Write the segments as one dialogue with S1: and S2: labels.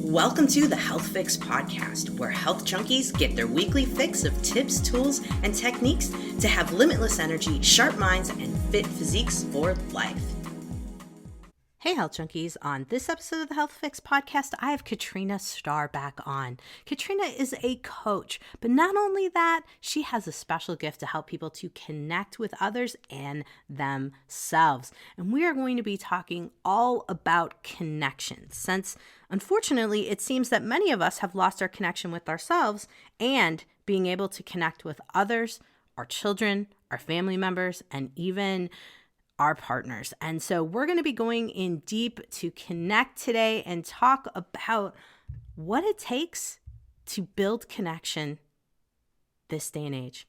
S1: Welcome to the Health Fix podcast, where health junkies get their weekly fix of tips, tools, and techniques to have limitless energy, sharp minds, and fit physiques for life. Hey, health junkies. On this episode of the Health Fix podcast, I have Katrina Starr back on. Katrina is a coach, but not only that, she has a special gift to help people to connect with others and themselves. And we are going to be talking all about connection, since unfortunately, it seems that many of us have lost our connection with ourselves and being able to connect with others, our children, our family members, and even our partners. And so we're going to be going in deep to connect today and talk about what it takes to build connection this day and age.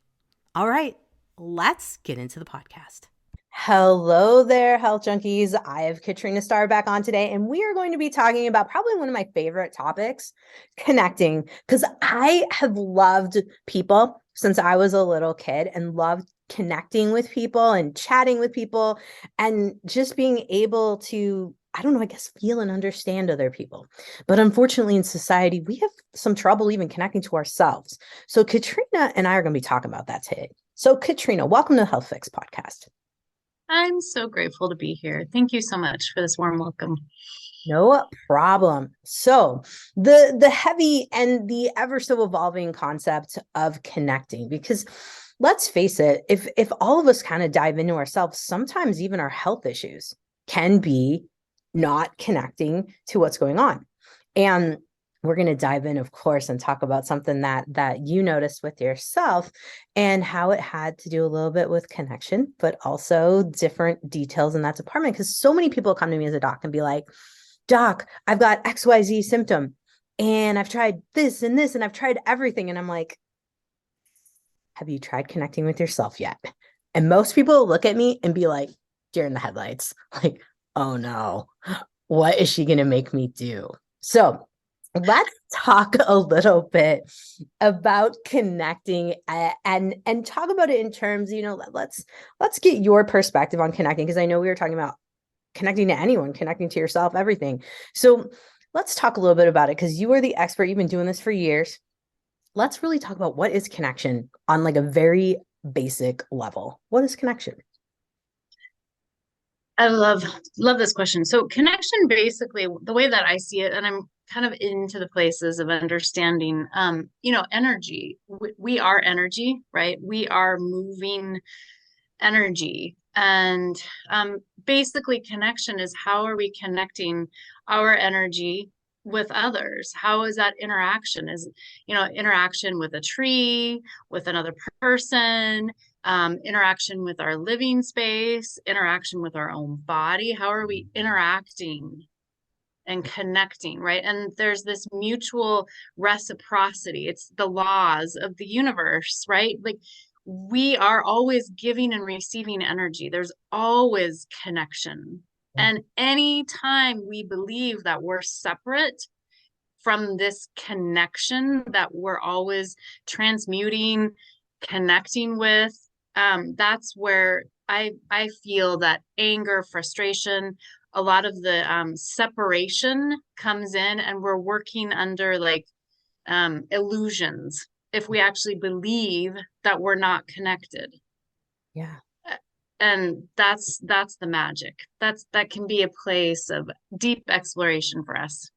S1: All right, let's get into the podcast. Hello there, health junkies. I have Katrina Star back on today, and we are going to be talking about probably one of my favorite topics, connecting, because I have loved people since I was a little kid and loved connecting with people and chatting with people and just being able to, I guess, feel and understand other people. But unfortunately, in society, we have some trouble even connecting to ourselves. So Katrina and I are going to be talking about that today. So Katrina, welcome to the Health Fix podcast.
S2: I'm so grateful to be here. Thank you so much for this warm welcome.
S1: No problem. So the heavy and the ever so evolving concept of connecting, because let's face it, if all of us kind of dive into ourselves, sometimes even our health issues can be not connecting to what's going on. And we're going to dive in, of course, and talk about something that you noticed with yourself and how it had to do a little bit with connection, but also different details in that department. Because so many people come to me as a doc and be like, Doc, I've got XYZ symptom and I've tried this and this and I've tried everything. And I'm like, have you tried connecting with yourself yet? And most people look at me and be like, deer in the headlights, like, oh no, what is she going to make me do? So let's talk a little bit about connecting and talk about it in terms, let's get your perspective on connecting, because I know we were talking about connecting to anyone, connecting to yourself, everything. So let's talk a little bit about it, because you are the expert. You've been doing this for years. Let's really talk about what is connection on like a very basic level. What is connection?
S2: I love this question. So connection, basically, the way that I see it, and I'm kind of into the places of understanding, energy. We are energy, right? We are moving energy. And basically connection is, how are we connecting our energy with others? How is that interaction? Is, interaction with a tree, with another person, interaction with our living space, interaction with our own body? How are we interacting and connecting, right? And there's this mutual reciprocity. It's the laws of the universe, right? Like, we are always giving and receiving energy. There's always connection. And anytime we believe that we're separate from this connection that we're always transmuting, connecting with, that's where I feel that anger, frustration, a lot of the separation comes in, and we're working under like illusions if we actually believe that we're not connected.
S1: Yeah.
S2: And that's the magic. That can be a place of deep exploration for us.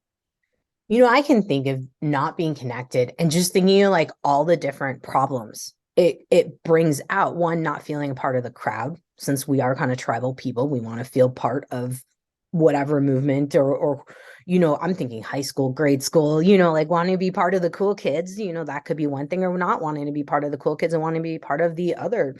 S1: I can think of not being connected and just thinking of like all the different problems it brings out. One, not feeling a part of the crowd, since we are kind of tribal people. We want to feel part of whatever movement or I'm thinking high school, grade school, like wanting to be part of the cool kids, that could be one thing, or not wanting to be part of the cool kids and wanting to be part of the other,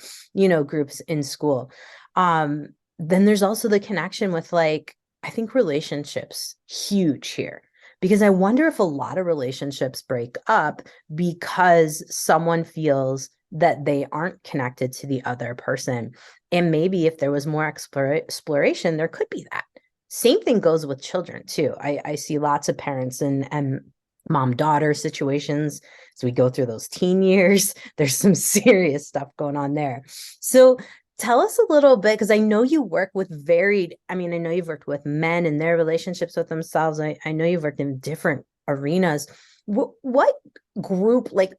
S1: groups in school. Then there's also the connection with, like, I think relationships, huge here, because I wonder if a lot of relationships break up because someone feels that they aren't connected to the other person. And maybe if there was more exploration, there could be that. Same thing goes with children too. I see lots of parents and mom-daughter situations. So we go through those teen years. There's some serious stuff going on there. So tell us a little bit, because I know you work with I know you've worked with men and their relationships with themselves. I know you've worked in different arenas. What group, like,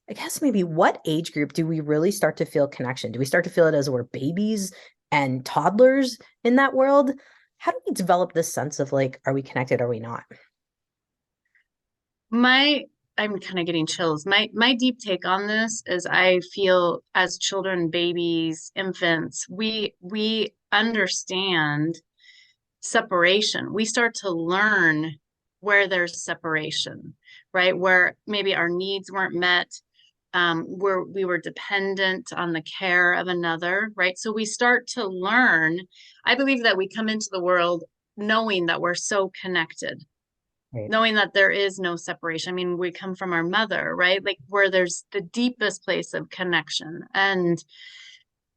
S1: I guess maybe what age group do we really start to feel connection? Do we start to feel it as we're babies and toddlers in that world? How do we develop this sense of like, are we connected? Are we not?
S2: My I'm kind of getting chills. My deep take on this is I feel as children, babies, infants, we understand separation. We start to learn where there's separation, right? Where maybe our needs weren't met, where we were dependent on the care of another, right? So we start to learn. I believe that we come into the world knowing that we're so connected,
S1: Right.
S2: knowing that there is no separation. I mean, we come from our mother, right? Like where there's the deepest place of connection. And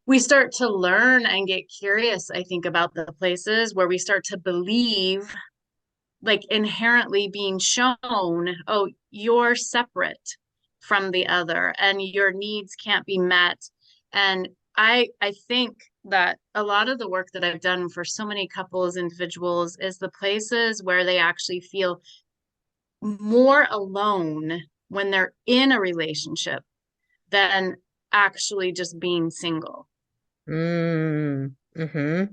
S2: we start to learn and get curious, I think, about the places where we start to believe, like inherently being shown, oh, you're separate from the other and your needs can't be met. And I think that a lot of the work that I've done for so many couples, individuals, is the places where they actually feel more alone when they're in a relationship than actually just being single,
S1: Mm-hmm.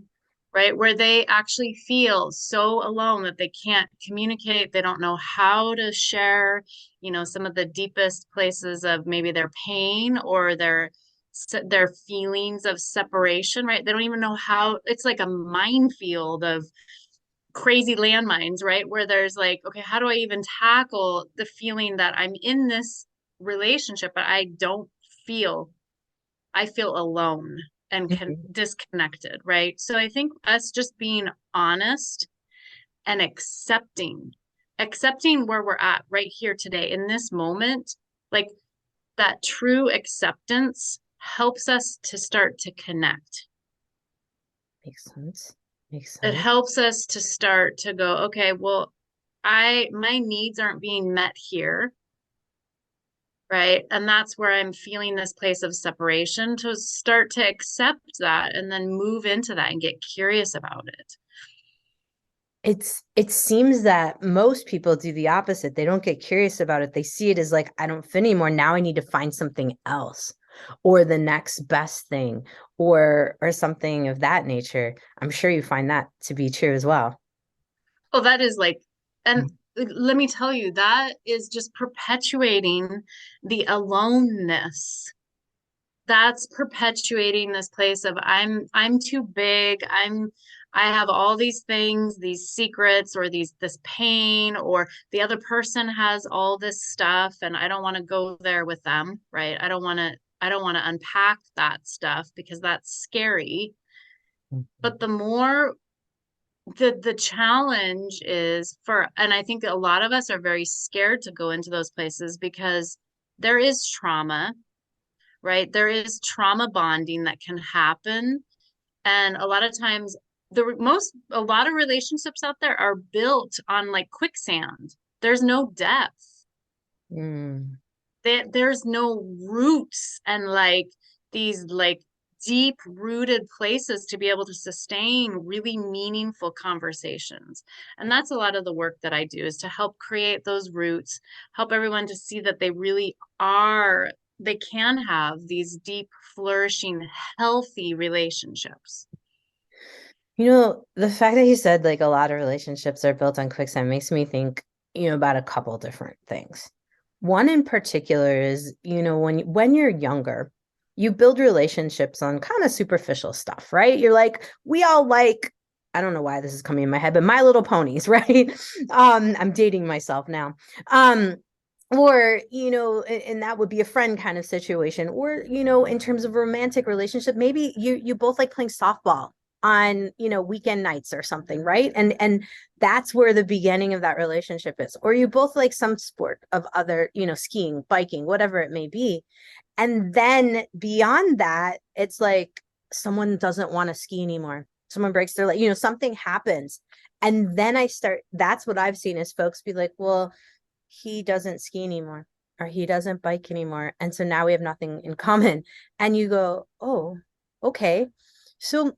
S2: right? Where they actually feel so alone that they can't communicate, they don't know how to share, some of the deepest places of maybe their pain or their feelings of separation, right? They don't even know how. It's like a minefield of crazy landmines, right? Where there's like, okay, how do I even tackle the feeling that I'm in this relationship, but feel, I feel alone and
S1: Mm-hmm.
S2: disconnected, right? So I think us just being honest and accepting where we're at right here today in this moment, like that true acceptance helps us to start to connect.
S1: Makes sense. Makes
S2: It
S1: sense.
S2: helps us to start to go, okay, well, my needs aren't being met here, right? And that's where I'm feeling this place of separation, to start to accept that and then move into that and get curious about it.
S1: It seems that most people do the opposite. They don't get curious about it. They see it as like, I don't fit anymore. Now I need to find something else or the next best thing or something of that nature. I'm sure you find that to be true as well.
S2: Oh, that is like, and let me tell you, that is just perpetuating the aloneness. That's perpetuating this place of I'm too big. I have all these things, these secrets or this pain, or the other person has all this stuff and I don't want to go there with them, right? I don't want to unpack that stuff because that's scary. But the more the challenge is for, and I think a lot of us are very scared to go into those places because there is trauma, right? There is trauma bonding that can happen. And a lot of times, a lot of relationships out there are built on like quicksand. There's no depth.
S1: Mm.
S2: There's no roots and like these like deep rooted places to be able to sustain really meaningful conversations. And that's a lot of the work that I do, is to help create those roots, help everyone to see that they can have these deep, flourishing, healthy relationships.
S1: The fact that you said like a lot of relationships are built on quicksand makes me think, about a couple different things. One in particular is, when you're younger, you build relationships on kind of superficial stuff, right? You're like, we all like, I don't know why this is coming in my head, but My Little Ponies, right? I'm dating myself now. Um, or, and that would be a friend kind of situation. Or, in terms of a romantic relationship, maybe you both like playing softball on weekend nights or something, right? And that's where the beginning of that relationship is. Or you both like some sport of other, skiing, biking, whatever it may be. And then beyond that, it's like someone doesn't want to ski anymore, someone breaks their leg, something happens. And then that's what I've seen is folks be like, well, he doesn't ski anymore or he doesn't bike anymore, and so now we have nothing in common. And you go, oh, okay. So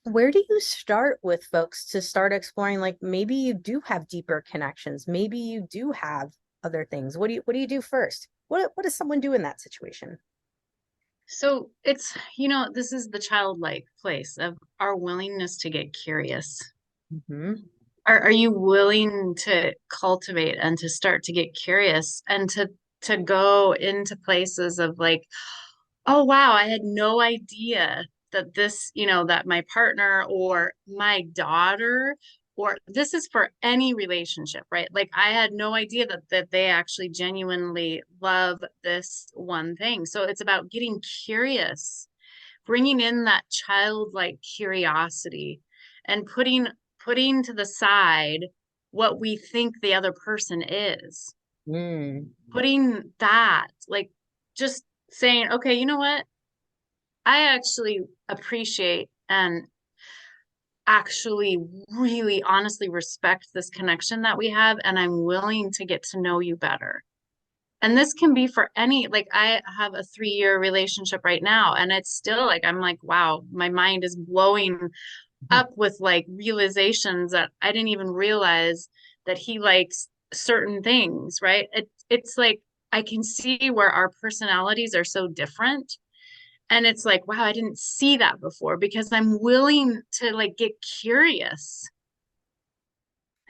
S1: where do you start with folks to start exploring, like maybe you do have deeper connections, maybe you do have other things? What do you do first? What does someone do in that situation?
S2: So it's, this is the childlike place of our willingness to get curious.
S1: Hmm.
S2: Are you willing to cultivate and to start to get curious and to go into places of like, oh wow, I had no idea that this, that my partner or my daughter, or this is for any relationship, right? Like I had no idea that they actually genuinely love this one thing. So it's about getting curious, bringing in that childlike curiosity and putting to the side what we think the other person is.
S1: Mm.
S2: Putting that, like just saying, okay, you know what? I actually appreciate and actually really honestly respect this connection that we have, and I'm willing to get to know you better. And this can be for any, like I have a 3-year relationship right now, and it's still like, I'm like, wow, my mind is blowing up with like realizations that I didn't even realize that he likes certain things, right? It's like I can see where our personalities are so different. And it's like, wow, I didn't see that before because I'm willing to like get curious.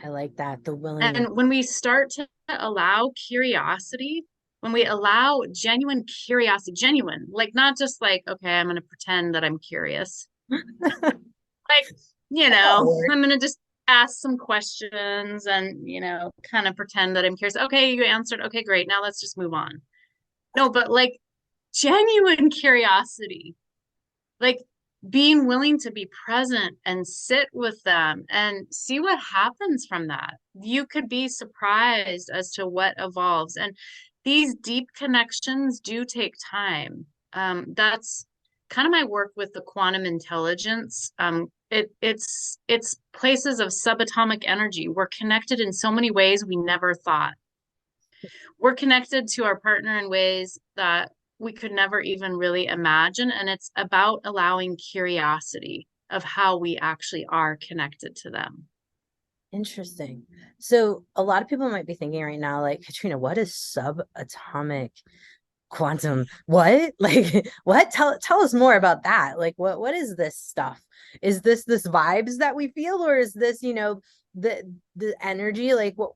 S1: I like that, the willingness.
S2: And when we start to allow curiosity, when we allow genuine curiosity, genuine, like not just like, okay, I'm going to pretend that I'm curious. Like,
S1: That'll work.
S2: I'm going to just ask some questions and, kind of pretend that I'm curious. Okay, you answered. Okay, great. Now let's just move on. No, but like genuine curiosity, like being willing to be present and sit with them and see what happens from that. You could be surprised as to what evolves. And these deep connections do take time. That's kind of my work with the quantum intelligence. It's places of subatomic energy. We're connected in so many ways we never thought. We're connected to our partner in ways that we could never even really imagine. And it's about allowing curiosity of how we actually are connected to them.
S1: Interesting. So a lot of people might be thinking right now, like, Katrina, what is subatomic quantum? What? Like, what? Tell us more about that. Like, what is this stuff? Is this vibes that we feel, or is this, the energy? Like, what?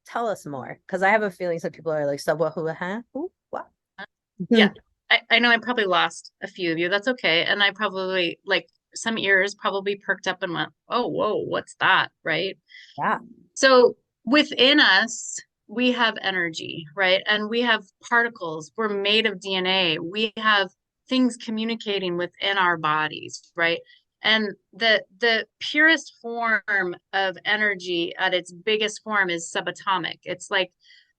S1: Tell us more, because I have a feeling some people are like, sub what? Who? Huh? Who? What?
S2: Yeah, I know I probably lost a few of you. That's okay. And I probably, like, some ears probably perked up and went, oh, whoa, what's that? Right.
S1: Yeah.
S2: So within us, we have energy, right? And we have particles. We're made of DNA. We have things communicating within our bodies, right? And the purest form of energy at its biggest form is subatomic. It's like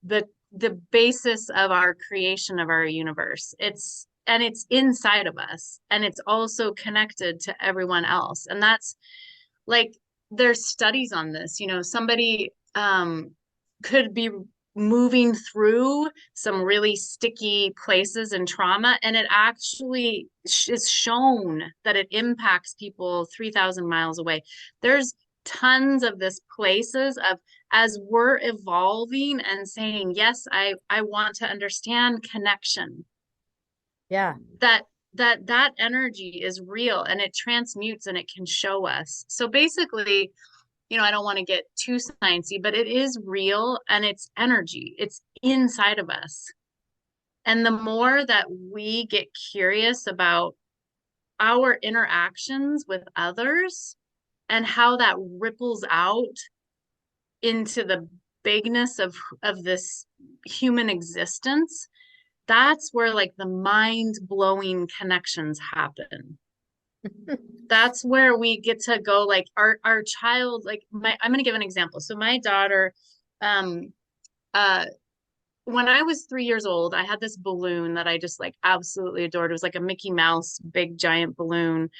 S2: the basis of our creation of our universe. It's inside of us, and it's also connected to everyone else. And that's like there's studies on this. Somebody could be moving through some really sticky places and trauma, and it actually is shown that it impacts people 3,000 miles away. There's tons of this places of, as we're evolving and saying, yes, I want to understand connection,
S1: Yeah.
S2: that that energy is real and it transmutes and it can show us. So basically, I don't want to get too sciencey, but it is real and it's energy. It's inside of us. And the more that we get curious about our interactions with others and how that ripples out into the bigness of this human existence, that's where like the mind-blowing connections happen. That's where we get to go, like our child, like I'm going to give an example. So my daughter, um uh when I was 3 years old, I had this balloon that I just like absolutely adored. It was like a Mickey Mouse big giant balloon,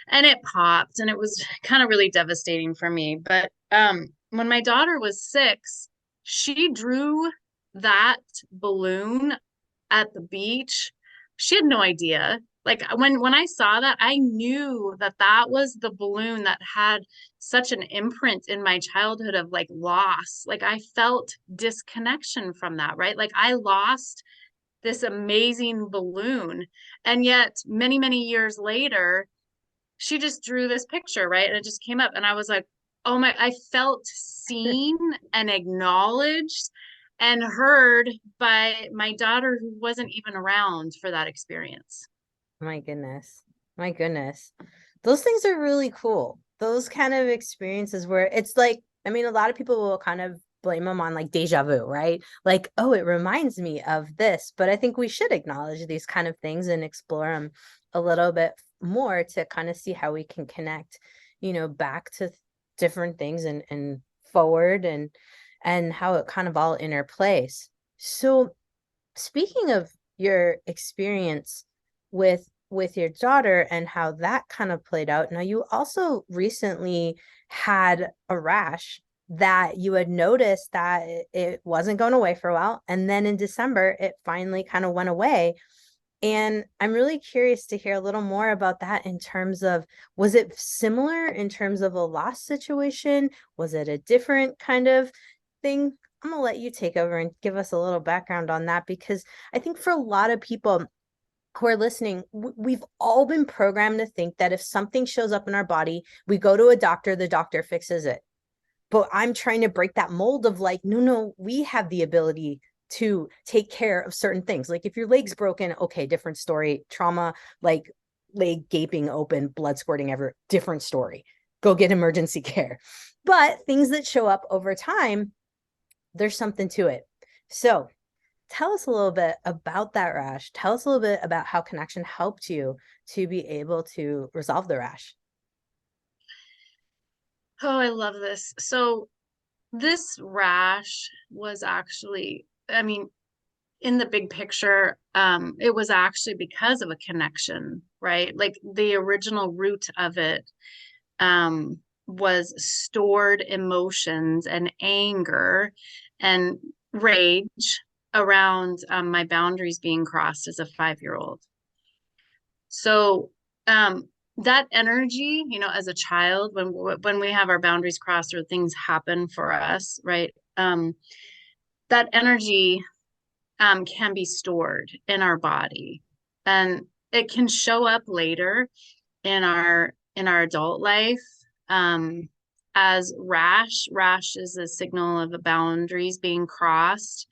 S2: and it popped, and it was kind of really devastating for me. But when my daughter was 6, she drew that balloon at the beach. She had no idea. Like when I saw that, I knew that that was the balloon that had such an imprint in my childhood of like loss. Like I felt disconnection from that, right? Like I lost this amazing balloon. And yet many, many years later, she just drew this picture, right? And it just came up and I was like, "Oh my, I felt seen and acknowledged and heard by my daughter who wasn't even around for that experience."
S1: My goodness. My goodness. Those things are really cool. Those kind of experiences where it's like, I mean, a lot of people will kind of blame them on like deja vu, right? Like, oh, it reminds me of this. But I think we should acknowledge these kind of things and explore them a little bit more to kind of see how we can connect, back to different things and forward and how it kind of all interplays. So speaking of your experience with your daughter and how that kind of played out, now you also recently had a rash that you had noticed that it wasn't going away for a while, and then in December it finally kind of went away. And I'm really curious to hear a little more about that in terms of, was it similar in terms of a loss situation? Was it a different kind of thing? I'm gonna let you take over and give us a little background on that, because I think for a lot of people who are listening, we've all been programmed to think that if something shows up in our body, we go to a doctor, the doctor fixes it. But I'm trying to break that mold of like, no, no, we have the ability to take care of certain things. Like if your leg's broken, okay, different story. Trauma, like leg gaping open, blood squirting everywhere, different story. Go get emergency care. But things that show up over time, there's something to it. So tell us a little bit about that rash. Tell us a little bit about how connection helped you to be able to resolve the rash.
S2: Oh, I love this. So this rash was actually, I mean, in the big picture, it was actually because of a connection, right? Like the original root of it, was stored emotions and anger and rage around my boundaries being crossed as a 5 year old. So that energy, as a child, when we have our boundaries crossed or things happen for us, right? That energy can be stored in our body, and it can show up later in our adult life as rash. Rash is a signal of the boundaries being crossed.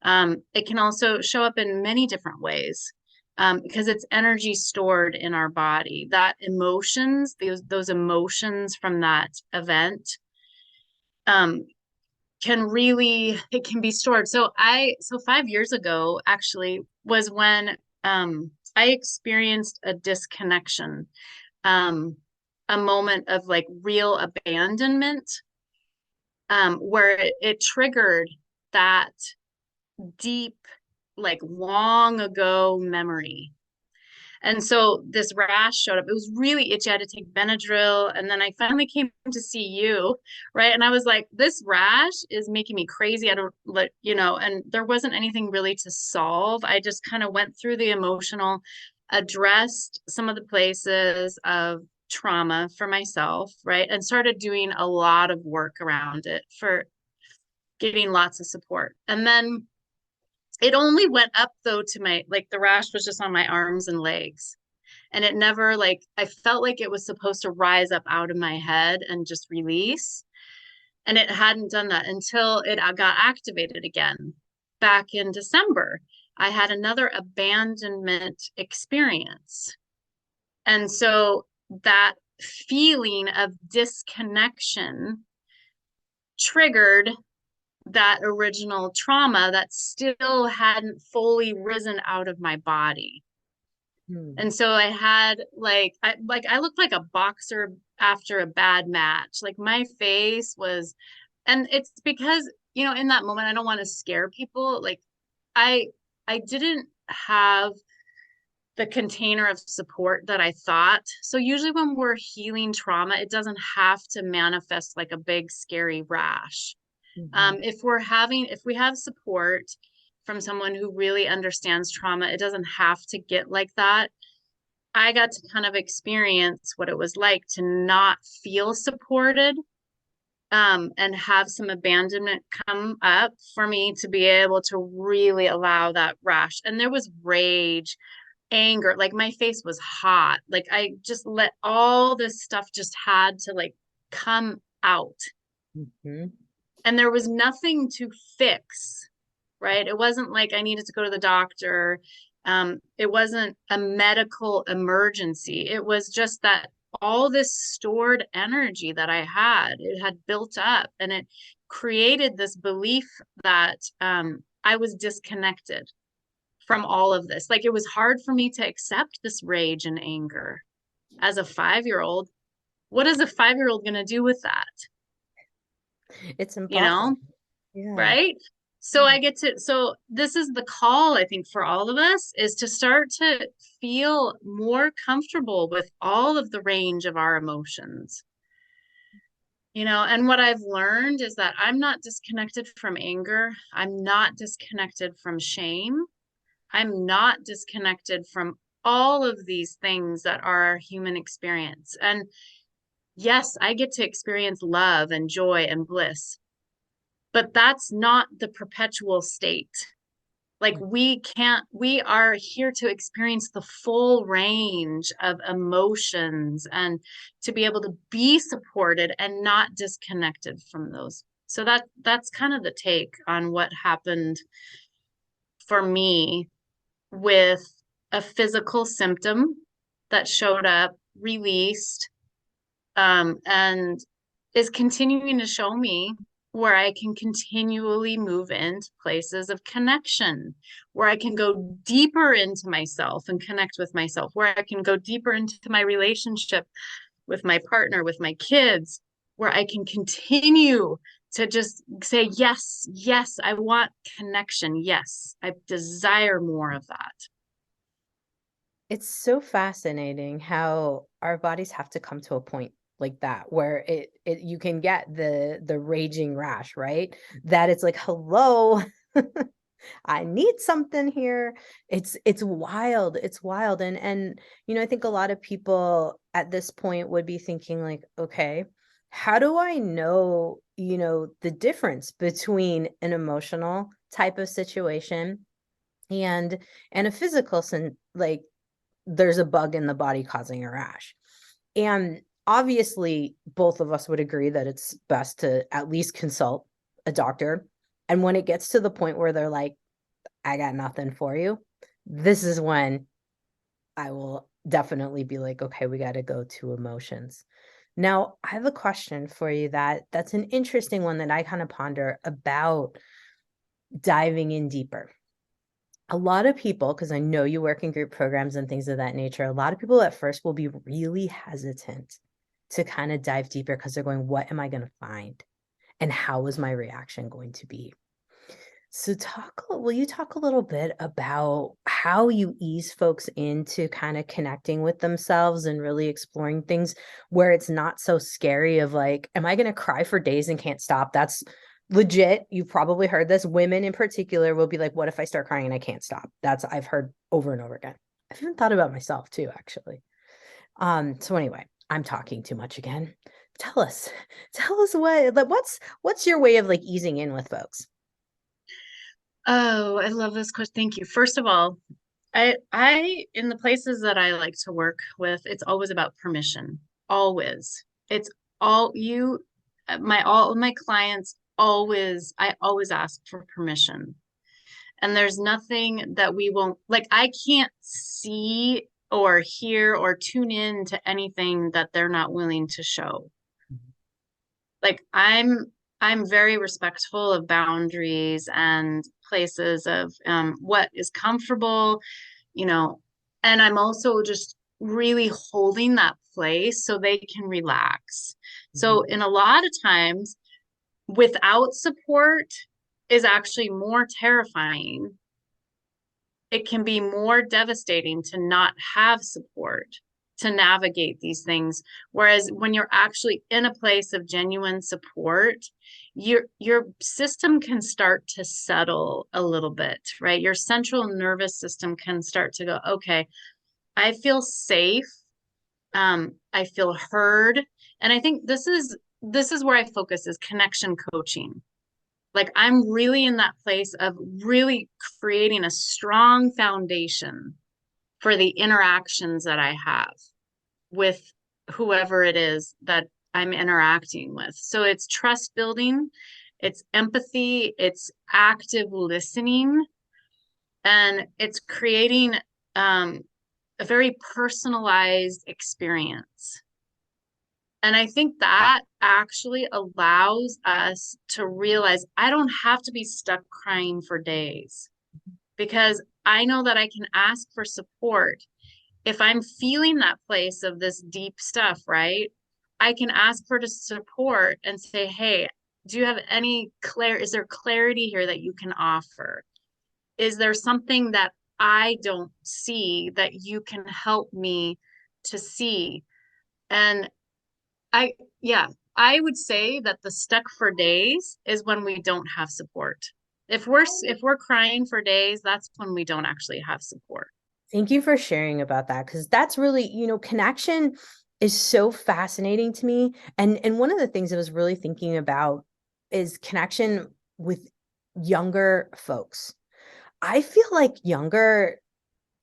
S2: It can also show up in many different ways because it's energy stored in our body. That emotions, those emotions from that event, um, it can be stored. So 5 years ago actually was when I experienced a disconnection, um, a moment of like real abandonment, where it triggered that deep, like long ago memory. And so this rash showed up. It was really itchy. I had to take Benadryl. And then I finally came to see you, right? And I was like, this rash is making me crazy. I don't let, and there wasn't anything really to solve. I just kind of went through the emotional, addressed some of the places of trauma for myself, right? And started doing a lot of work around it for getting lots of support. And then it only went up though to like the rash was just on my arms and legs. And it never like, I felt like it was supposed to rise up out of my head and just release. And it hadn't done that until it got activated again back in December. I had another abandonment experience. And so that feeling of disconnection triggered that original trauma that still hadn't fully risen out of my body. And so I had I looked like a boxer after a bad match. Like my face was, and it's because, in that moment I don't want to scare people. Like I I didn't have the container of support that I thought. So usually when we're healing trauma, it doesn't have to manifest like a big scary rash.
S1: Mhm.
S2: If we have support from someone who really understands trauma, it doesn't have to get like that. I got to kind of experience what it was like to not feel supported, and have some abandonment come up for me to be able to really allow that rash. And there was rage, anger, like my face was hot. Like I just let all this stuff just had to like come out.
S1: Mm-hmm.
S2: And there was nothing to fix, right? It wasn't like I needed to go to the doctor. It wasn't a medical emergency. It was just that all this stored energy that I had, it had built up, and it created this belief that I was disconnected from all of this. Like it was hard for me to accept this rage and anger as a 5-year-old. What is a 5-year-old going to do with that?
S1: It's
S2: You
S1: impossible.
S2: know,
S1: Yeah.
S2: right? So I get to, so this is the call, I think, for all of us is to start to feel more comfortable with all of the range of our emotions. And what I've learned is that I'm not disconnected from anger. I'm not disconnected from shame. I'm not disconnected from all of these things that are our human experience. And yes, I get to experience love and joy and bliss, but that's not the perpetual state. Like we are here to experience the full range of emotions and to be able to be supported and not disconnected from those. So that's kind of the take on what happened for me with a physical symptom that showed up, released, and is continuing to show me where I can continually move into places of connection, where I can go deeper into myself and connect with myself, where I can go deeper into my relationship with my partner, with my kids, where I can continue to just say, yes, yes, I want connection. Yes, I desire more of that.
S1: It's so fascinating how our bodies have to come to a point like that where it you can get the raging rash, right? That it's like, hello, I need something here. It's wild. It's wild. And I think a lot of people at this point would be thinking like, okay, how do I know, the difference between an emotional type of situation and a physical like there's a bug in the body causing a rash. And obviously, both of us would agree that it's best to at least consult a doctor. And when it gets to the point where they're like, I got nothing for you, this is when I will definitely be like, okay, we got to go to emotions. Now, I have a question for you that's an interesting one that I kind of ponder about diving in deeper. A lot of people, because I know you work in group programs and things of that nature, a lot of people at first will be really hesitant to kind of dive deeper because they're going, what am I going to find? And how is my reaction going to be? So will you talk a little bit about how you ease folks into kind of connecting with themselves and really exploring things where it's not so scary of like, am I going to cry for days and can't stop? That's legit. You've probably heard this. Women in particular will be like, what if I start crying and I can't stop? I've heard over and over again. I've even thought about myself too, actually. So anyway, I'm talking too much again. Tell us what's your way of like easing in with folks?
S2: Oh, I love this question. Thank you. First of all, I in the places that I like to work with, it's always about permission. Always. It's all you all of my clients I always ask for permission. And there's nothing that we won't like I can't see or hear or tune in to anything that they're not willing to show. Like I'm very respectful of boundaries and places of what is comfortable, you know, and I'm also just really holding that place so they can relax. So in a lot of times without support is actually more terrifying. It can be more devastating to not have support to navigate these things. Whereas when you're actually in a place of genuine support, your system can start to settle a little bit, right? Your central nervous system can start to go, okay, I feel safe. I feel heard. And I think this is where I focus is connection coaching. Like I'm really in that place of really creating a strong foundation for the interactions that I have with whoever it is that I'm interacting with. So it's trust building, it's empathy, it's active listening, and it's creating um, a very personalized experience. And I think that actually allows us to realize I don't have to be stuck crying for days because I know that I can ask for support. If I'm feeling that place of this deep stuff, right? I can ask for the support and say, hey, do you have any is there clarity here that you can offer? Is there something that I don't see that you can help me to see? And I, yeah, I would say that the stuck for days is when we don't have support. If we're crying for days, that's when we don't actually have support.
S1: Thank you for sharing about that because that's really, connection is so fascinating to me. And one of the things I was really thinking about is connection with younger folks. I feel like younger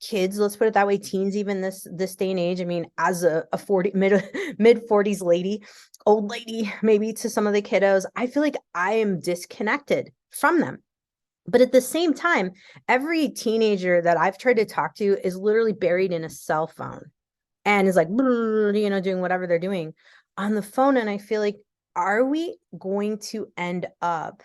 S1: kids, let's put it that way, teens, even this day and age. I mean, as a 40 mid 40s lady, old lady, maybe to some of the kiddos, I feel like I am disconnected from them. But at the same time, every teenager that I've tried to talk to is literally buried in a cell phone and is like, doing whatever they're doing on the phone. And I feel like, are we going to end up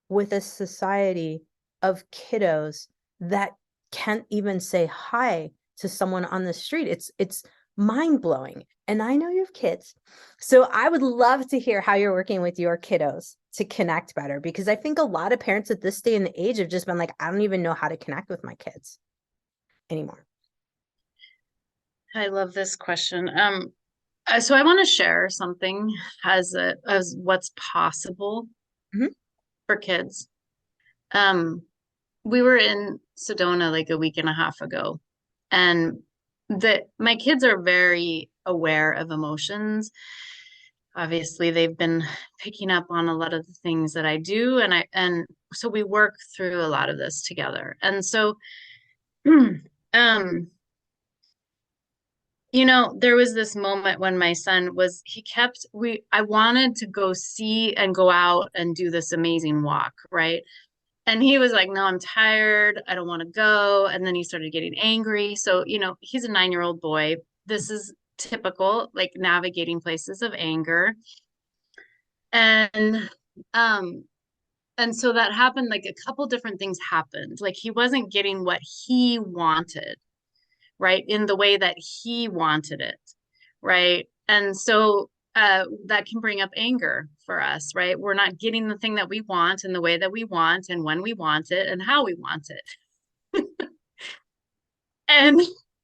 S1: with a society of kiddos that can't even say hi to someone on the street? It's mind blowing. And I know you have kids. So I would love to hear how you're working with your kiddos to connect better, because I think a lot of parents at this day and age have just been like, I don't even know how to connect with my kids anymore.
S2: I love this question. So I want to share something as what's possible
S1: Mhm.
S2: for kids. Um, we were in Sedona like a week and a half ago, and my kids are very aware of emotions. Obviously, they've been picking up on a lot of the things that I do, and so we work through a lot of this together. And so, um, there was this moment when my son was, he kept, I wanted to go see and go out and do this amazing walk, right? And he was like, no, I'm tired. I don't want to go. And then he started getting angry. So, he's a 9-year-old boy. This is typical, like navigating places of anger. And, um, and so that happened, like a couple different things happened. Like he wasn't getting what he wanted, right? In the way that he wanted it, right? And so that can bring up anger for us, right? We're not getting the thing that we want in the way that we want and when we want it and how we want it. And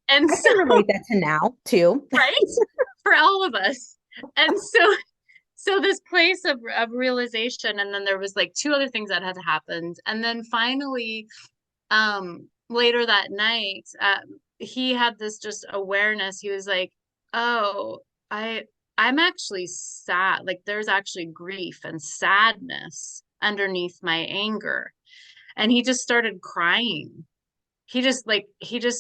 S2: and
S1: I
S2: so,
S1: can relate that to now too.
S2: right? For all of us. And so this place of realization, and then there was like two other things that had happened. And then finally, later that night, he had this just awareness. He was like, oh, I I'm actually sad. Like there's actually grief and sadness underneath my anger. And he just started crying. He just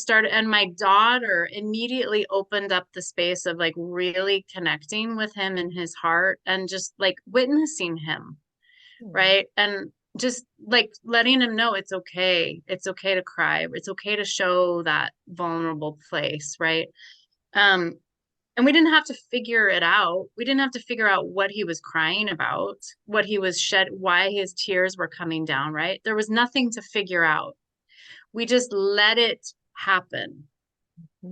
S2: started, and my daughter immediately opened up the space of like really connecting with him in his heart and just like witnessing him,
S1: Mm.
S2: right? And just like letting him know it's okay. It's okay to cry. It's okay to show that vulnerable place, right? Um, and we didn't have to figure it out. We didn't have to figure out what he was crying about, what he was why his tears were coming down, right? There was nothing to figure out. We just let it happen.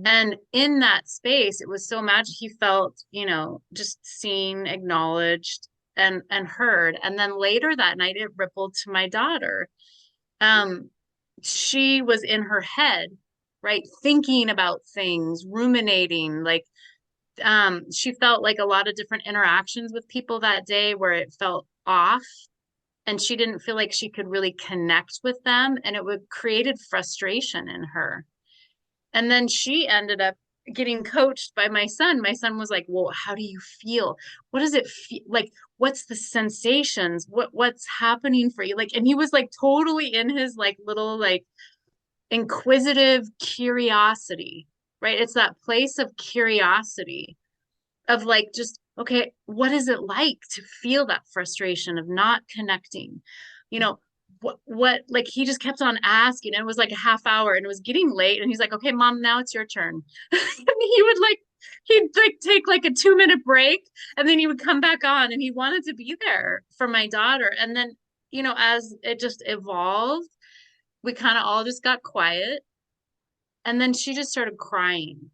S2: And in that space, it was so magic. He felt, just seen, acknowledged, and heard. And then later that night, it rippled to my daughter. Um, she was in her head, right, thinking about things, ruminating. Like, she felt like a lot of different interactions with people that day where it felt off, and she didn't feel like she could really connect with them, and it would created frustration in her. And then she ended up getting coached by my son. My son was like, well, how do you feel? What does it feel like? What's the sensations? What's happening for you? Like, and he was like totally in his like little like inquisitive curiosity, right? It's that place of curiosity of like just, okay, what is it like to feel that frustration of not connecting? You know, what like he just kept on asking, and it was like a half hour and it was getting late, and he's like, okay, mom, now it's your turn. And he would like he'd like take like a 2 minute break, and then he would come back on, and he wanted to be there for my daughter. And then, as it just evolved, we kind of all just got quiet, and then she just started crying.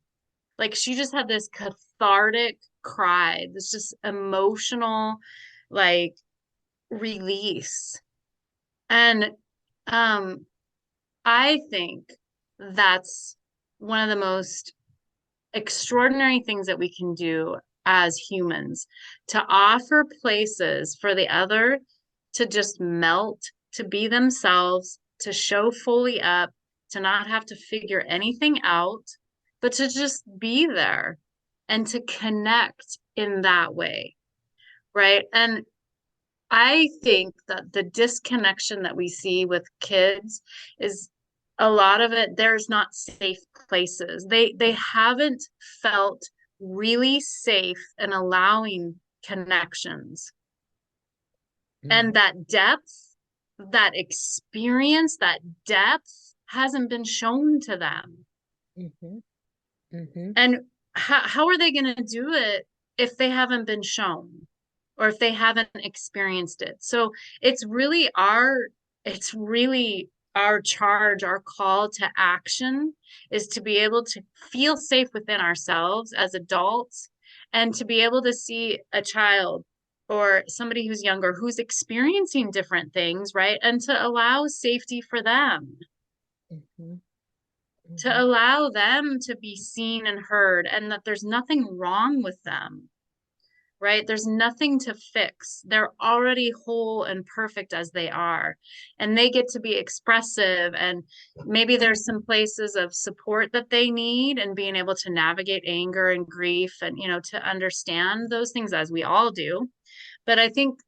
S2: Like she just had this cathartic cry, this just emotional like release. And um I think that's one of the most extraordinary things that we can do as humans, to offer places for the other to just melt, to be themselves, to show fully up, to not have to figure anything out, but to just be there and to connect in that way. Right. And I think that the disconnection that we see with kids is a lot of it, there's not safe places. They haven't felt really safe in allowing connections. And that depth, that experience, that depth hasn't been shown to them.
S1: Mm-hmm. Mm-hmm.
S2: And how are they going to do it if they haven't been shown or if they haven't experienced it? So it's really our charge, our call to action is to be able to feel safe within ourselves as adults, and to be able to see a child or somebody who's younger who's experiencing different things, right? And to allow safety for them,
S1: Mm-hmm.
S2: to
S1: Mm-hmm.
S2: allow them to be seen and heard, and that there's nothing wrong with them, right? There's nothing to fix. They're already whole and perfect as they are. And they get to be expressive. And maybe there's some places of support that they need, and being able to navigate anger and grief, and, to understand those things, as we all do. But I think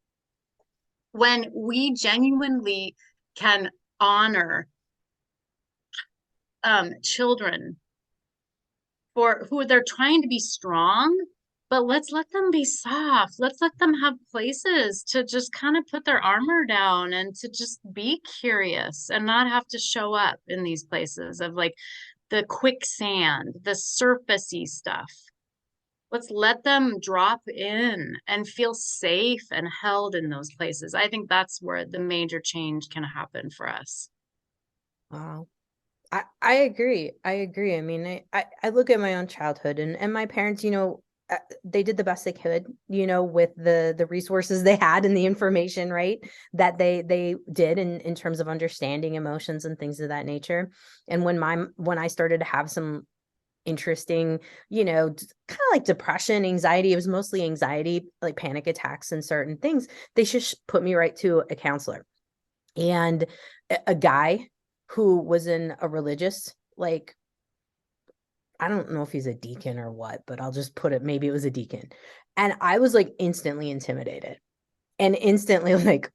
S2: when we genuinely can honor children for who they're trying to be strong, but let's let them be soft. Let's let them have places to just kind of put their armor down and to just be curious and not have to show up in these places of like the quicksand, the surfacey stuff. Let's let them drop in and feel safe and held in those places. I think that's where the major change can happen for us.
S1: Wow. I agree. I agree. I mean, I look at my own childhood, and my parents, they did the best they could, with the resources they had and the information, right, that they did in terms of understanding emotions and things of that nature. And when I started to have some interesting, kind of like depression, anxiety, it was mostly anxiety, like panic attacks and certain things, they just put me right to a counselor. And a guy who was in a religious, like, I don't know if he's a deacon or what, but I'll just put it, maybe it was a deacon. And I was like instantly intimidated and instantly like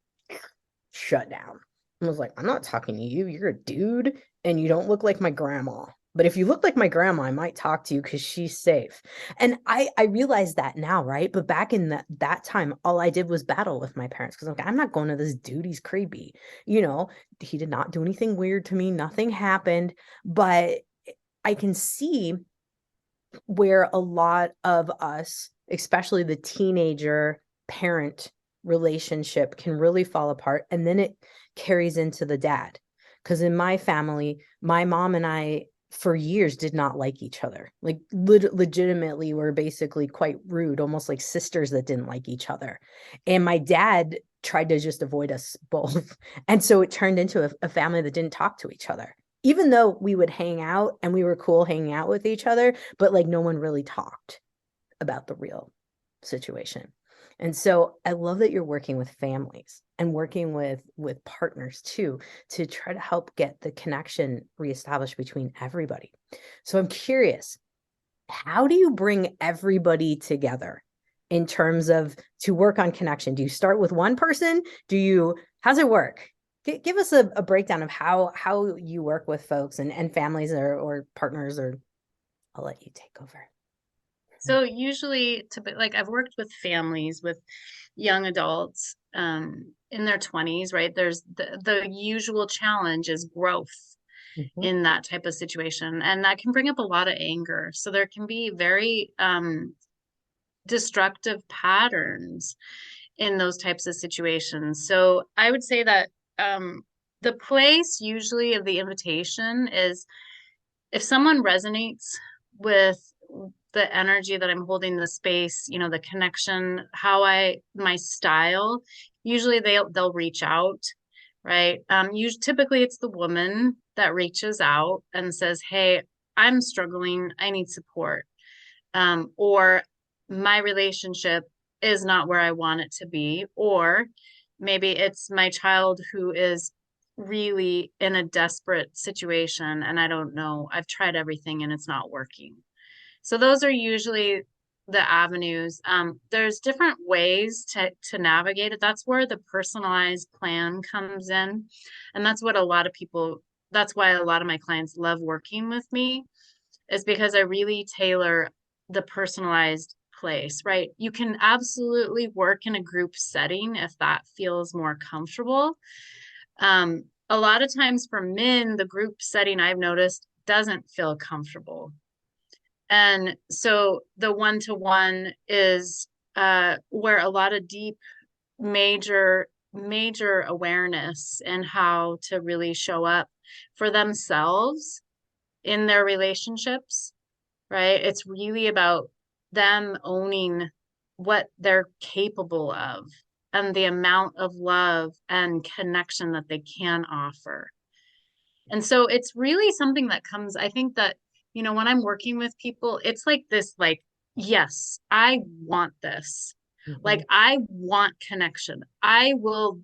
S1: shut down. I was like, I'm not talking to you. You're a dude and you don't look like my grandma. But if you look like my grandma, I might talk to you because she's safe. And I realize that now, right? But back in that time, all I did was battle with my parents because I'm not going to this dude. He's creepy. He did not do anything weird to me. Nothing happened. But I can see where a lot of us, especially the teenager parent relationship, can really fall apart. And then it carries into the dad. Because in my family, my mom and I, for years, did not like each other. Like legitimately were basically quite rude, almost like sisters that didn't like each other. And my dad tried to just avoid us both. And so it turned into a family that didn't talk to each other, even though we would hang out and we were cool hanging out with each other, but like no one really talked about the real situation. And so I love that you're working with families, and working with partners too, to try to help get the connection reestablished between everybody. So I'm curious, how do you bring everybody together in terms of to work on connection? Do you start with one person? How's it work? Give us a breakdown of how you work with folks and families or partners, or I'll let you take over.
S2: So usually, like I've worked with families with young adults in their 20s, right? There's the usual challenge is growth
S1: Mhm.
S2: in that type of situation, and that can bring up a lot of anger. So there can be very destructive patterns in those types of situations. So I would say that the place usually of the invitation is if someone resonates with the energy that I'm holding the space, the connection, my style, usually they'll reach out, right? Usually, typically it's the woman that reaches out and says, "Hey, I'm struggling. I need support." Or my relationship is not where I want it to be, or maybe it's my child who is really in a desperate situation and I don't know. I've tried everything and it's not working. So those are usually the avenues. There's different ways to navigate it. That's where the personalized plan comes in. And that's why a lot of my clients love working with me, is because I really tailor the personalized place, right? You can absolutely work in a group setting if that feels more comfortable. A lot of times for men, the group setting I've noticed doesn't feel comfortable. And so the one-to-one is where a lot of deep, major awareness and how to really show up for themselves in their relationships, right? It's really about them owning what they're capable of and the amount of love and connection that they can offer. And so it's really something that comes, I think that, when I'm working with people, it's like this, like, yes, I want this.
S1: Mhm.
S2: Like, I want connection. I will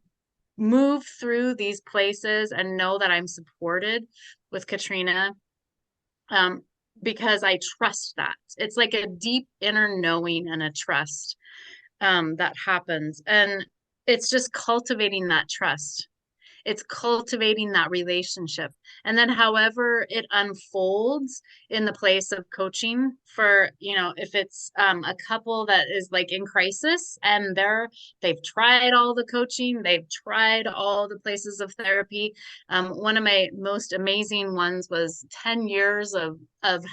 S2: move through these places and know that I'm supported with Katrina, um, because I trust that. It's like a deep inner knowing and a trust that happens. And it's just cultivating that trust. It's cultivating that relationship. And then however it unfolds in the place of coaching for, if it's a couple that is like in crisis and they've tried all the coaching, they've tried all the places of therapy. One of my most amazing ones was 10 years of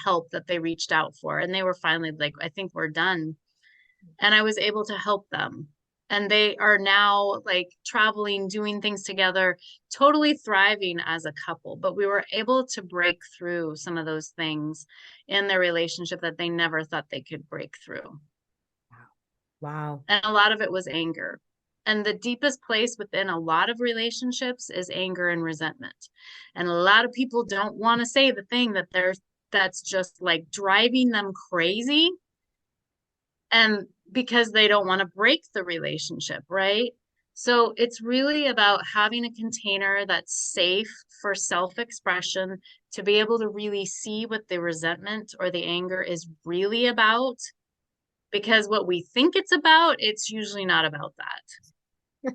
S2: help that they reached out for. And they were finally like, I think we're done. And I was able to help them. And they are now like traveling, doing things together, totally thriving as a couple. But we were able to break through some of those things in their relationship that they never thought they could break through.
S1: Wow.
S2: And a lot of it was anger. And the deepest place within a lot of relationships is anger and resentment. And a lot of people don't want to say the thing that's just like driving them crazy, and because they don't want to break the relationship, right? So it's really about having a container that's safe for self-expression, to be able to really see what the resentment or the anger is really about. Because what we think it's about, it's usually not about that.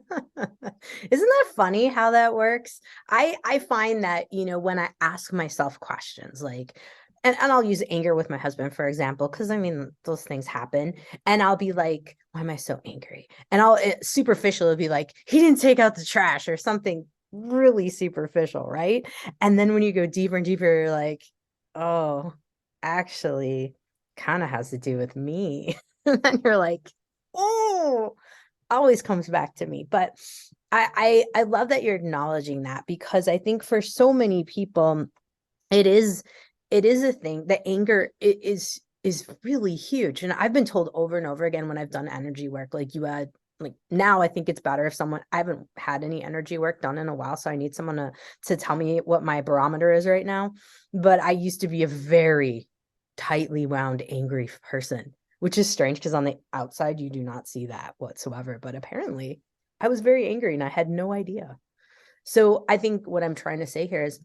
S1: Isn't that funny how that works? I find that, when I ask myself questions like, and I'll use anger with my husband, for example, because I mean, those things happen. And I'll be like, why am I so angry? And superficial, it'll be like, he didn't take out the trash or something really superficial, right? And then when you go deeper and deeper, you're like, oh, actually, kind of has to do with me. And then you're like, oh, always comes back to me. But I love that you're acknowledging that, because I think for so many people it is a thing. The anger is really huge. And I've been told over and over again when I've done energy work, like now I think it's better if I haven't had any energy work done in a while, so I need someone to tell me what my barometer is right now. But I used to be a very tightly wound angry person, which is strange because on the outside you do not see that whatsoever, but apparently I was very angry and I had no idea. So I think what I'm trying to say here is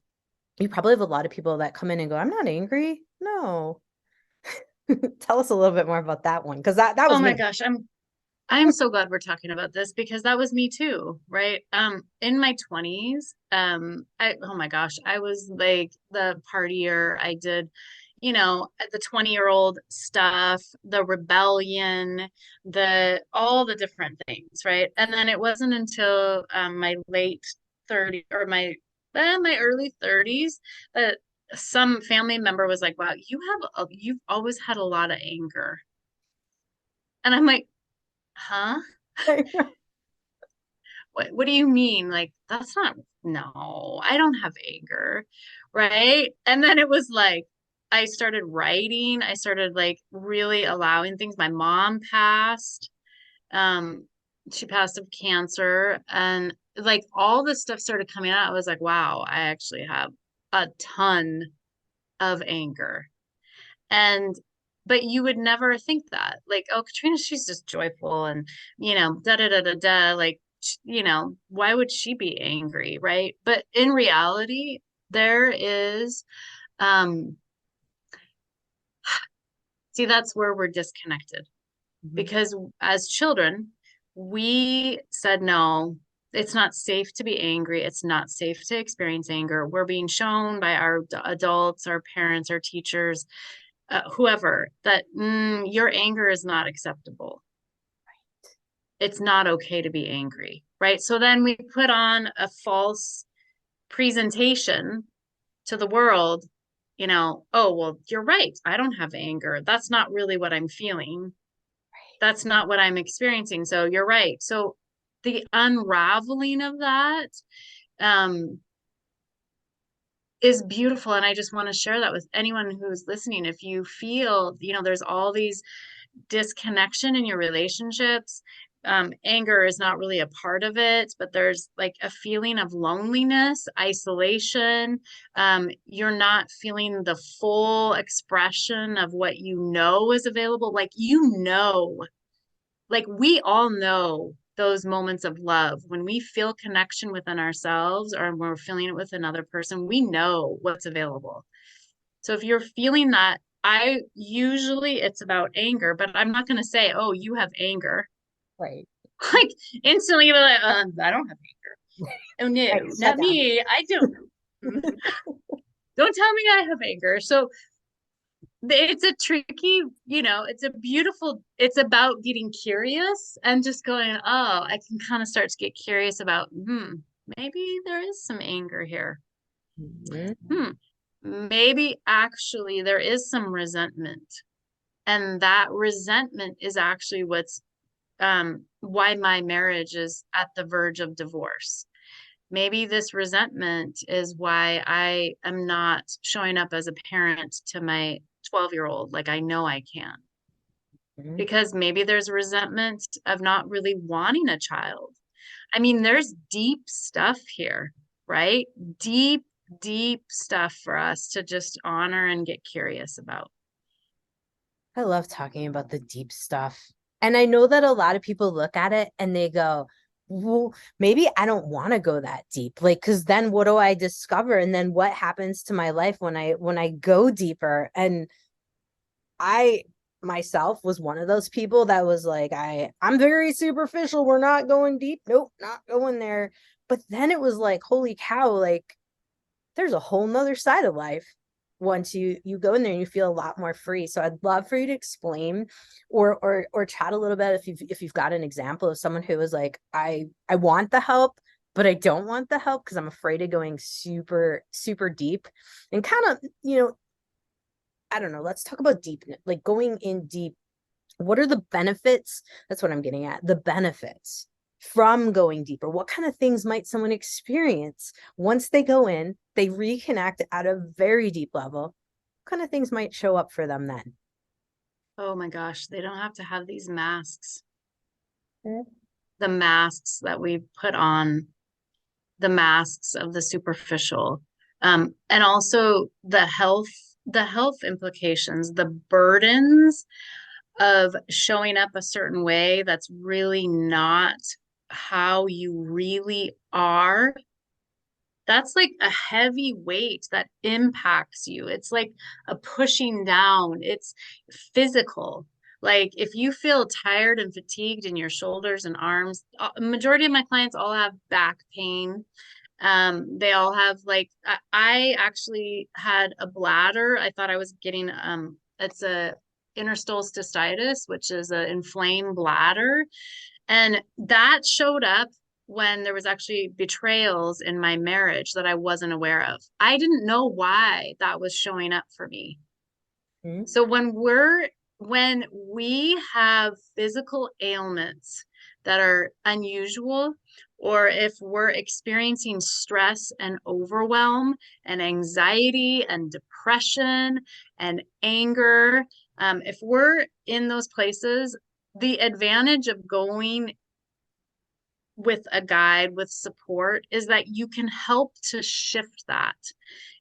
S1: you probably have a lot of people that come in and go, I'm not angry. No. Tell us a little bit more about that one. Because that
S2: Oh
S1: was
S2: my
S1: me.
S2: gosh, I'm so glad we're talking about this because that was me too, right? In my 20s, oh my gosh, I was like the partier. I did, the 20-year-old stuff, the rebellion, the all the different things, right? And then it wasn't until my late 30s or my early 30s that some family member was like, "Wow, you've always had a lot of anger." And I'm like, "Huh? What do you mean? Like, that's not, no, I don't have anger. Right. And then it was like, I started writing. I started like really allowing things. My mom passed. Um, she passed of cancer. And like all this stuff started coming out. I was like, wow, I actually have a ton of anger. And but you would never think that. Like, oh, Katrina, she's just joyful and da da da da da. Like, why would she be angry, right? But in reality, there is um see, that's where we're disconnected
S1: Mhm.
S2: because as children, we said no. It's not safe to be angry. It's not safe to experience anger. We're being shown by our adults, our parents, our teachers, whoever, that your anger is not acceptable. It's not okay to be angry, right? So then we put on a false presentation to the world, oh, well, you're right. I don't have anger. That's not really what I'm feeling. That's not what I'm experiencing. So you're right. So the unraveling of that um, is beautiful. And I just want to share that with anyone who's listening. If you feel, there's all these disconnection in your relationships. Anger is not really a part of it, but there's like a feeling of loneliness, isolation. You're not feeling the full expression of what is available. Like we all know those moments of love when we feel connection within ourselves or when we're feeling it with another person, we know what's available. So if you're feeling that, I usually it's about anger, but I'm not going to say, oh, you have anger.
S1: Right.
S2: Like instantly, you're like, I don't have anger. Oh
S1: Right.
S2: no,
S1: Shut
S2: not
S1: down.
S2: me. I don't. Don't tell me I have anger. So it's a tricky, it's a beautiful, it's about getting curious and just going, oh, I can kind of start to get curious about, maybe there is some anger here.
S1: Mhm.
S2: Hmm, maybe actually there is some resentment. And that resentment is actually what's why my marriage is at the verge of divorce. Maybe this resentment is why I am not showing up as a parent to my 12-year-old like I know I can.
S1: Mhm.
S2: Because maybe there's resentment of not really wanting a child. I mean, there's deep stuff here, right? Deep, deep stuff for us to just honor and get curious about.
S1: I love talking about the deep stuff. And I know that a lot of people look at it and they go, well, maybe I don't want to go that deep. Like, because then what do I discover? And then what happens to my life when I go deeper? And I myself was one of those people that was like, I'm very superficial. We're not going deep. Nope, not going there. But then it was like, holy cow, like there's a whole nother side of life once you go in there and you feel a lot more free. So I'd love for you to explain or chat a little bit if you've got an example of someone who was like, I want the help, but I don't want the help because I'm afraid of going super, super deep and kind of, I don't know, let's talk about deep, like going in deep. What are the benefits? That's what I'm getting at. The benefits from going deeper. What kind of things might someone experience once they go in, they reconnect at a very deep level? What kind of things might show up for them then?
S2: Oh my gosh, they don't have to have these masks.
S1: Mm.
S2: The masks that we put on, the masks of the superficial, and also the health implications, the burdens of showing up a certain way that's really not how you really are, that's like a heavy weight that impacts you. It's like a pushing down. It's physical. Like if you feel tired and fatigued in your shoulders and arms, majority of my clients all have back pain. They all have like I actually had a bladder. I thought I was getting it's a interstitial cystitis, which is an inflamed bladder. And that showed up when there was actually betrayals in my marriage that I wasn't aware of. I didn't know why that was showing up for me.
S3: Mm-hmm.
S2: So when we have physical ailments that are unusual, or if we're experiencing stress and overwhelm and anxiety and depression and anger, if we're in those places, the advantage of going with a guide with support is that you can help to shift that.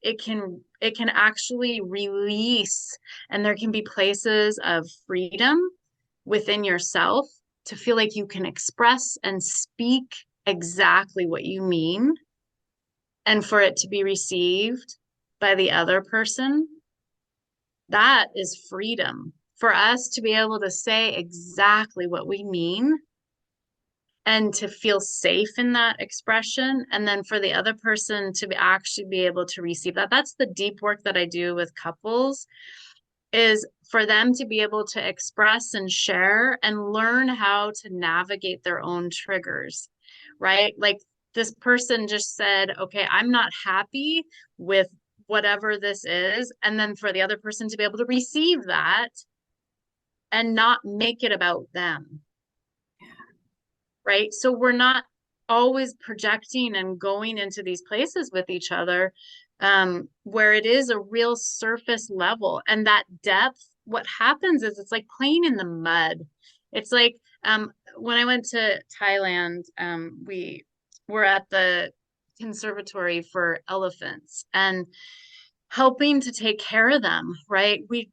S2: It can actually release, and there can be places of freedom within yourself to feel like you can express and speak exactly what you mean, and for it to be received by the other person. That is freedom, for us to be able to say exactly what we mean and to feel safe in that expression, and then for the other person to actually be able to receive that. That's the deep work that I do with couples, is for them to be able to express and share and learn how to navigate their own triggers, right? Like this person just said, okay, I'm not happy with whatever this is, and then for the other person to be able to receive that and not make it about them, right? So we're not always projecting and going into these places with each other, where it is a real surface level. And that depth, what happens is it's like playing in the mud. It's like when I went to Thailand, we were at the conservatory for elephants and helping to take care of them, right? We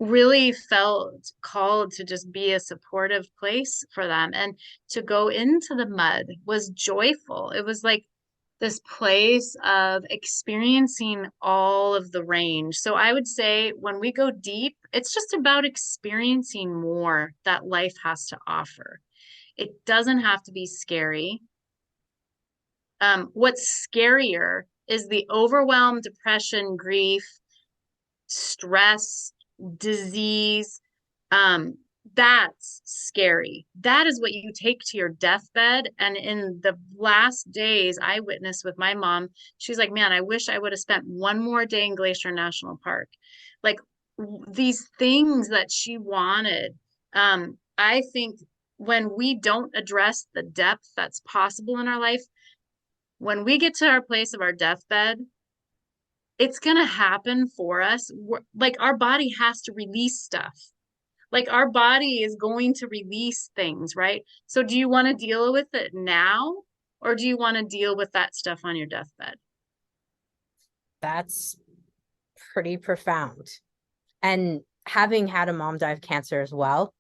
S2: really felt called to just be a supportive place for them, and to go into the mud was joyful. It was like this place of experiencing all of the range. So I would say when we go deep, it's just about experiencing more that life has to offer. It doesn't have to be scary. What's scarier is the overwhelm, depression, grief, stress, disease. Um, that's scary. That is what you take to your deathbed. And in the last days I witnessed with my mom, she's like, man, I wish I would have spent one more day in Glacier National Park. Like these things that she wanted. I think when we don't address the depth that's possible in our life, when we get to our place of our deathbed, it's going to happen for us. Like our body has to release stuff. Like our body is going to release things, right? So do you want to deal with it now, or do you want to deal with that stuff on your deathbed?
S3: That's pretty profound. And having had a mom die of cancer as well,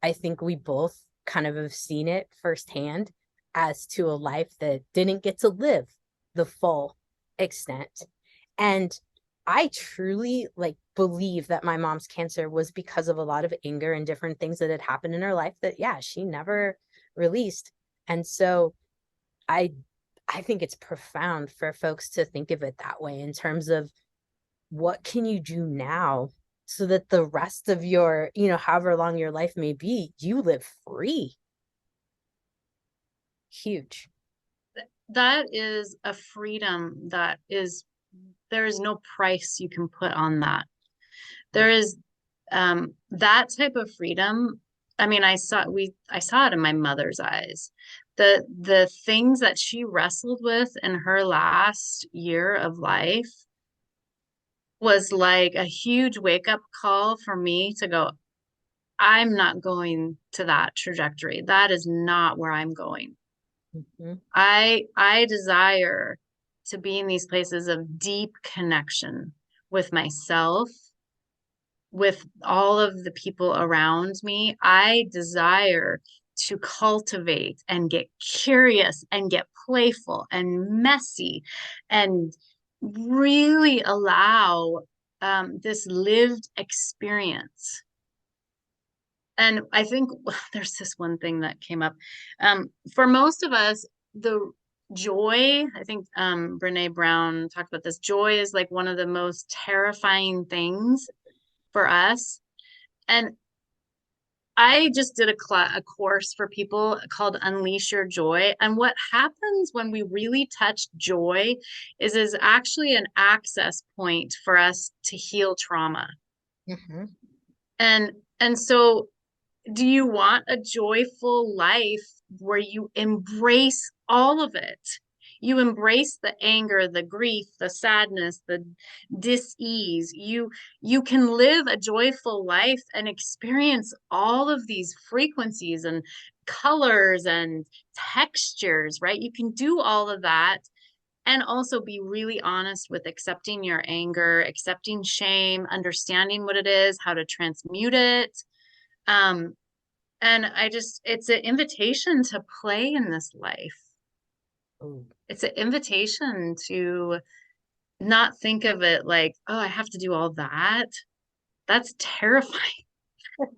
S3: I think we both kind of have seen it firsthand as to a life that didn't get to live the full extent. And I truly believe that my mom's cancer was because of a lot of anger and different things that had happened in her life that, yeah, she never released. And so I think it's profound for folks to think of it that way, in terms of what can you do now so that the rest of your, however long your life may be, you live free. Huge.
S2: That is a freedom that is, there is no price you can put on that. There is that type of freedom. I mean, I saw it in my mother's eyes. The things that she wrestled with in her last year of life was like a huge wake up call for me to go, I'm not going to that trajectory. That is not where I'm going.
S3: Mm-hmm.
S2: I desire to be in these places of deep connection with myself, with all of the people around me. I desire to cultivate and get curious and get playful and messy and really allow this lived experience. And I think there's this one thing that came up. For most of us, the joy, I think Brene Brown talked about this. Joy is like one of the most terrifying things for us. And I just did a course for people called Unleash Your Joy. And what happens when we really touch joy is actually an access point for us to heal trauma.
S3: Mm-hmm.
S2: And so do you want a joyful life where you embrace all of it? You embrace the anger, the grief, the sadness, the dis-ease. You can live a joyful life and experience all of these frequencies and colors and textures, right? You can do all of that and also be really honest with accepting your anger, accepting shame, understanding what it is, how to transmute it. And it's an invitation to play in this life.
S3: Ooh.
S2: It's an invitation to not think of it like, oh, I have to do all that. That's terrifying.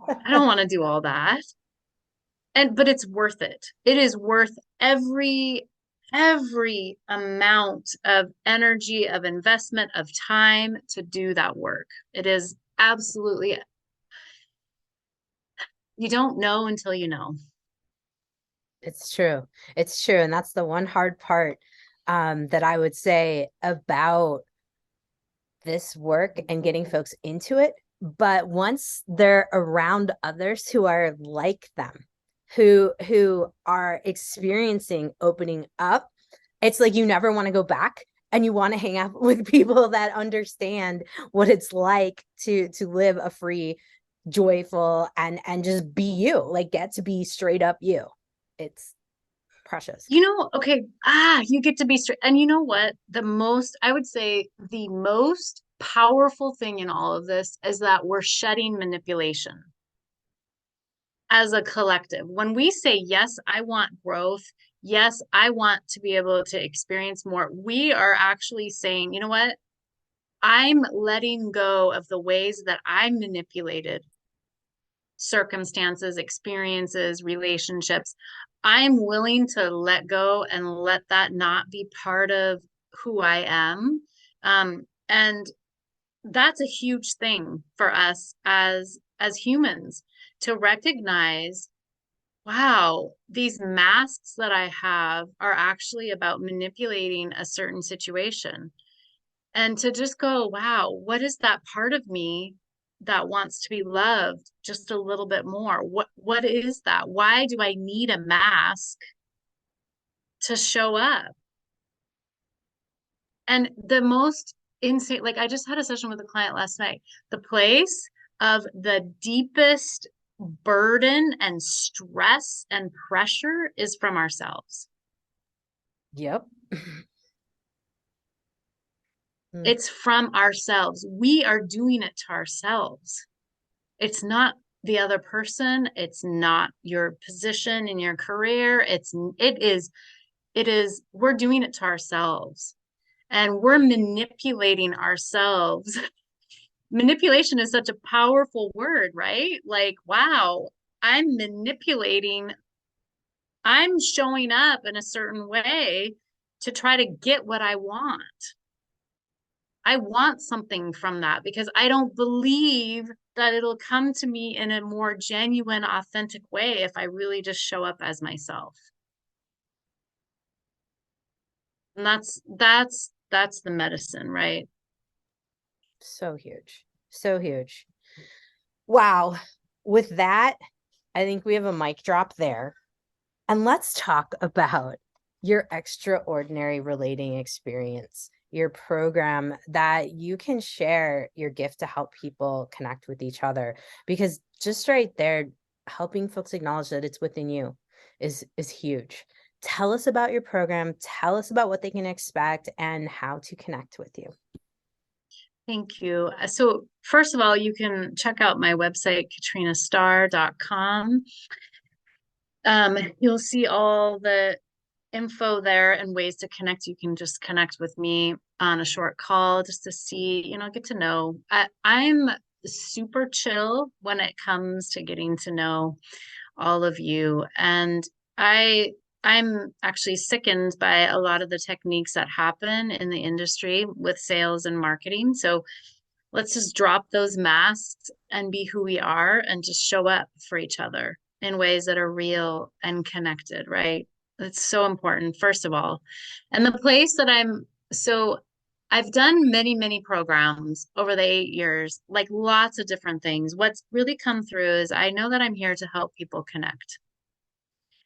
S2: I don't want to do all that. But it's worth it. It is worth every amount of energy, of investment, of time to do that work. It is absolutely, you don't know until you know.
S3: It's true. It's true. And that's the one hard part that I would say about this work and getting folks into it. But once they're around others who are like them, who are experiencing opening up, it's like you never want to go back, and you want to hang out with people that understand what it's like to live a free, joyful, and just be you, like get to be straight up you. It's precious.
S2: Okay, you get to be straight. And you know what? I would say the most powerful thing in all of this is that we're shedding manipulation as a collective. When we say, yes, I want growth, yes, I want to be able to experience more, we are actually saying, you know what? I'm letting go of the ways that I manipulated circumstances, experiences, relationships. I'm willing to let go and let that not be part of who I am. And that's a huge thing for us as humans to recognize, wow, these masks that I have are actually about manipulating a certain situation. And to just go, wow, what is that part of me that wants to be loved just a little bit more? What is that? Why do I need a mask to show up? And the most insane, like I just had a session with a client last night. The place of the deepest burden and stress and pressure is from ourselves.
S3: Yep.
S2: It's from ourselves. We are doing it to ourselves. It's not the other person. It's not your position in your career. It is, we're doing it to ourselves, and we're manipulating ourselves. Manipulation is such a powerful word, right? Like, wow, I'm manipulating. I'm showing up in a certain way to try to get what I want. I want something from that because I don't believe that it'll come to me in a more genuine, authentic way if I really just show up as myself. And that's the medicine, right?
S3: So huge. So huge. Wow. With that, I think we have a mic drop there. And let's talk about your extraordinary relating experience, your program that you can share your gift to help people connect with each other. Because just right there, helping folks acknowledge that it's within you is huge. Tell us about your program. Tell us about what they can expect and how to connect with you.
S2: Thank you. So first of all, you can check out my website, katrinastar.com. You'll see all the info there and ways to connect. You can just connect with me on a short call just to see, get to know. I'm super chill when it comes to getting to know all of you. And I'm actually sickened by a lot of the techniques that happen in the industry with sales and marketing. So let's just drop those masks and be who we are and just show up for each other in ways that are real and connected, right? That's so important, first of all. And the place that I've done many, many programs over the 8 years, like lots of different things. What's really come through is I know that I'm here to help people connect.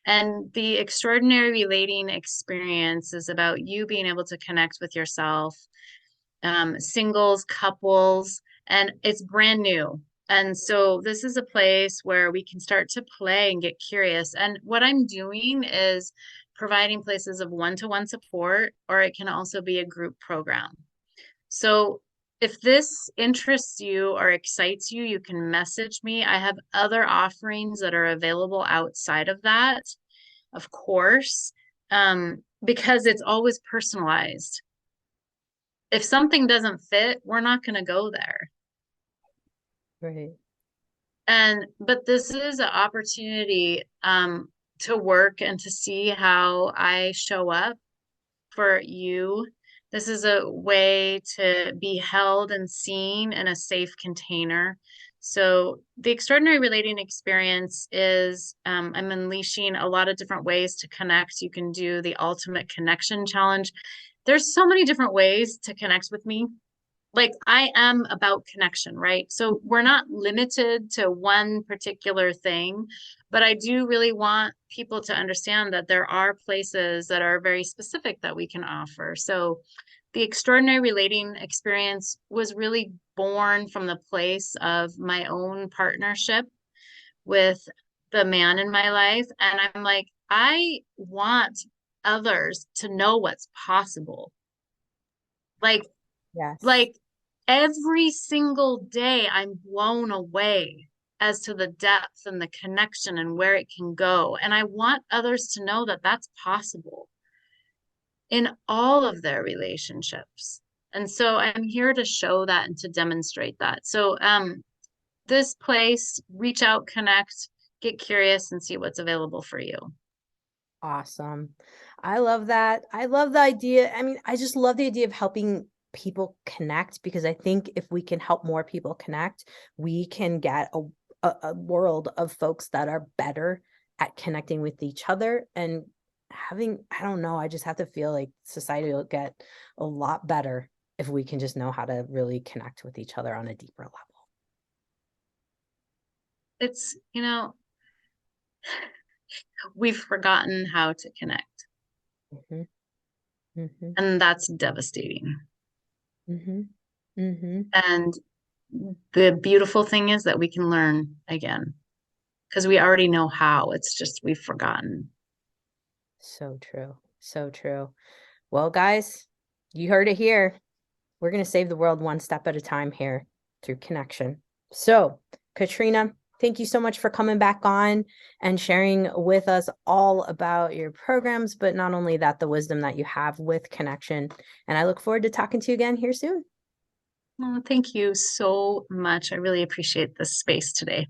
S2: And the extraordinary relating experience is about you being able to connect with yourself, singles, couples, and it's brand new. And so this is a place where we can start to play and get curious. And what I'm doing is providing places of one-to-one support, or it can also be a group program. So if this interests you or excites you, you can message me. I have other offerings that are available outside of that, of course, because it's always personalized. If something doesn't fit, we're not going to go there.
S3: Right.
S2: But this is an opportunity to work and to see how I show up for you. This is a way to be held and seen in a safe container. So the extraordinary relating experience is I'm unleashing a lot of different ways to connect. You can do the ultimate connection challenge. There's so many different ways to connect with me. Like I am about connection, right? So we're not limited to one particular thing, but I do really want people to understand that there are places that are very specific that we can offer. So the extraordinary relating experience was really born from the place of my own partnership with the man in my life. And I'm like, I want others to know what's possible.
S3: Yes.
S2: Like every single day, I'm blown away as to the depth and the connection and where it can go. And I want others to know that that's possible in all of their relationships. And so I'm here to show that and to demonstrate that. So this place, reach out, connect, get curious, and see what's available for you.
S3: Awesome. I love that. I love the idea. I mean, I just love the idea of helping people connect, because I think if we can help more people connect, we can get a world of folks that are better at connecting with each other and having, I don't know, I just have to feel like society will get a lot better if we can just know how to really connect with each other on a deeper level.
S2: It's, we've forgotten how to connect.
S3: Mm-hmm. Mm-hmm.
S2: And that's devastating.
S3: Mm-hmm. Mm-hmm.
S2: And the beautiful thing is that we can learn again because we already know how. It's just we've forgotten.
S3: So true. So true. Well, guys, you heard it here. We're going to save the world one step at a time here through connection. So, Katrina, thank you so much for coming back on and sharing with us all about your programs, but not only that, the wisdom that you have with connection. And I look forward to talking to you again here soon.
S2: Oh, thank you so much. I really appreciate this space today.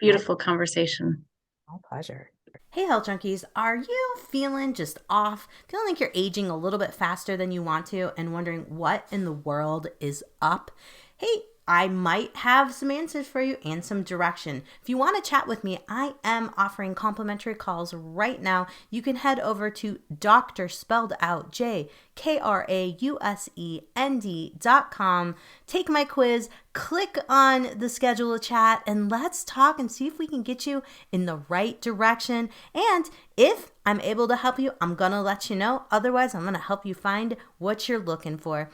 S2: Beautiful conversation.
S3: My pleasure.
S1: Hey, Health Junkies, are you feeling just off? Feeling like you're aging a little bit faster than you want to and wondering what in the world is up? Hey, I might have some answers for you and some direction. If you want to chat with me, I am offering complimentary calls right now. You can head over to Dr. spelled out JKRAUSEND.com. Take my quiz, click on the schedule a chat, and let's talk and see if we can get you in the right direction. And if I'm able to help you, I'm going to let you know. Otherwise, I'm going to help you find what you're looking for.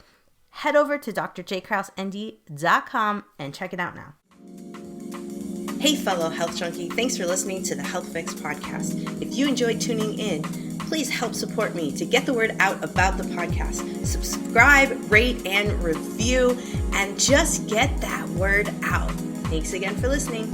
S1: Head over to drjkrausend.com and check it out now. Hey, fellow health junkie, thanks for listening to the Health Fix podcast. If you enjoyed tuning in, please help support me to get the word out about the podcast. Subscribe, rate, and review, and just get that word out. Thanks again for listening.